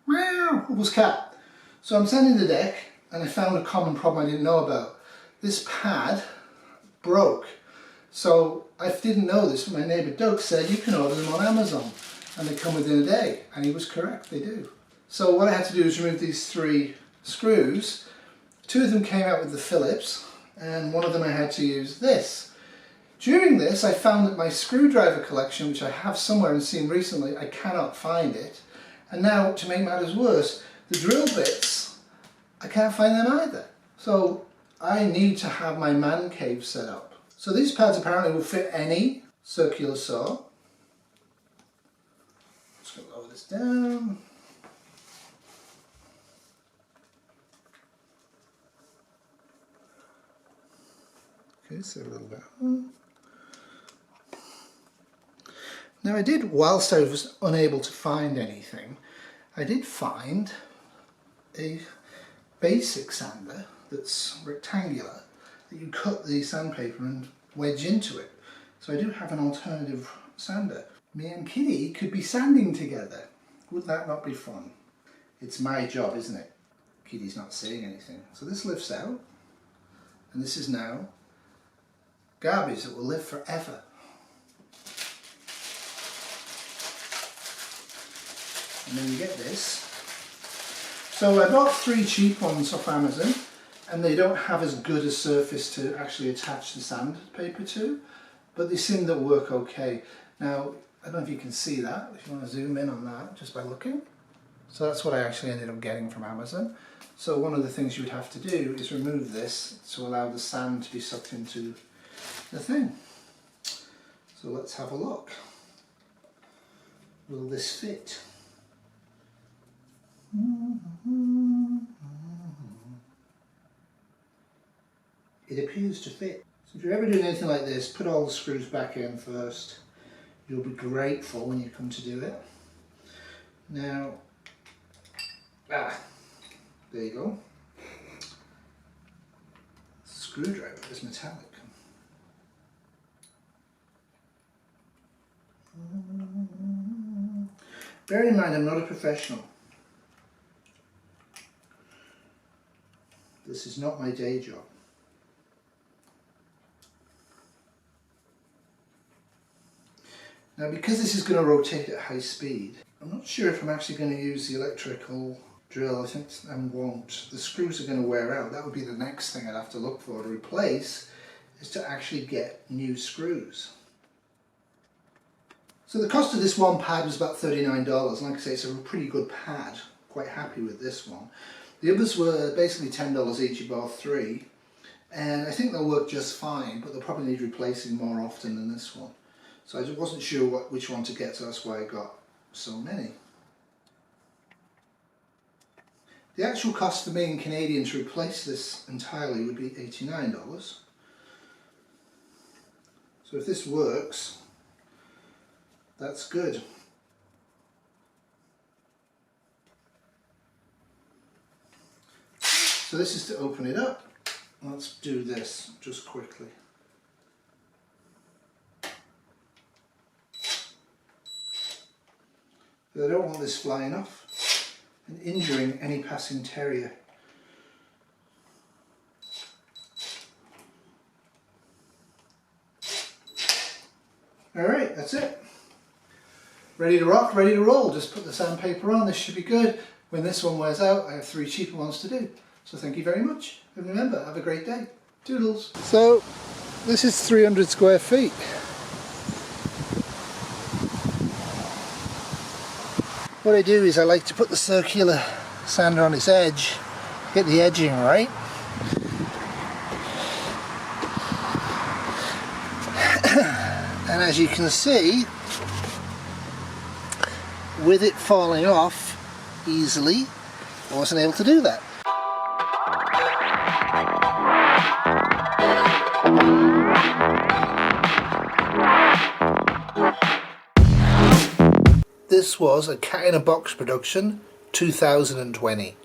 Meow, Huples cat. So I'm sanding the deck and I found a common problem I didn't know about. This pad broke. So I didn't know this, but my neighbour Doug said you can order them on Amazon and they come within a day, and he was correct, they do. So what I had to do is remove these 3 screws. 2 of them came out with the Phillips and one of them I had to use this. During this I found that my screwdriver collection, which I have somewhere and seen recently, I cannot find it. And now, to make matters worse, the drill bits, I can't find them either. So I need to have my man cave set up. So these pads apparently will fit any circular saw. Just going to lower this down. Okay, so a little bit. Now I did, whilst I was unable to find anything, I did find a basic sander that's rectangular that you cut the sandpaper and wedge into it. So I do have an alternative sander. Me and Kitty could be sanding together. Would that not be fun? It's my job, isn't it? Kitty's not saying anything. So this lifts out, and this is now garbage that will live forever. And then you get this. So I bought 3 cheap ones off Amazon, and they don't have as good a surface to actually attach the sandpaper to, but they seem to work okay. Now, I don't know if you can see that, if you want to zoom in on that just by looking. So that's what I actually ended up getting from Amazon. So one of the things you would have to do is remove this to allow the sand to be sucked into the thing. So let's have a look. Will this fit? It appears to fit. So if you're ever doing anything like this, put all the screws back in first. You'll be grateful when you come to do it. Now, there you go. Screwdriver is metallic. Bear in mind, I'm not a professional. This is not my day job. Now, because this is going to rotate at high speed, I'm not sure if I'm actually going to use the electrical drill. I think I won't. The screws are going to wear out. That would be the next thing I'd have to look for to replace, is to actually get new screws. So the cost of this one pad was about $39. Like I say, it's a pretty good pad. Quite happy with this one. The others were basically $10 each. You bought 3, and I think they'll work just fine, but they'll probably need replacing more often than this one. So I just wasn't sure which one to get, so that's why I got so many. The actual cost for me in Canadian to replace this entirely would be $89. So if this works, that's good. So this is to open it up. Let's do this just quickly. But I don't want this flying off and injuring any passing terrier. Alright, that's it. Ready to rock, ready to roll. Just put the sandpaper on, this should be good. When this one wears out, I have 3 cheaper ones to do. So thank you very much. And remember, have a great day. Toodles. So, this is 300 square feet. What I do is I like to put the circular sander on its edge, get the edging right. And as you can see, with it falling off easily, I wasn't able to do that. This was a Cat in a Box production, 2020.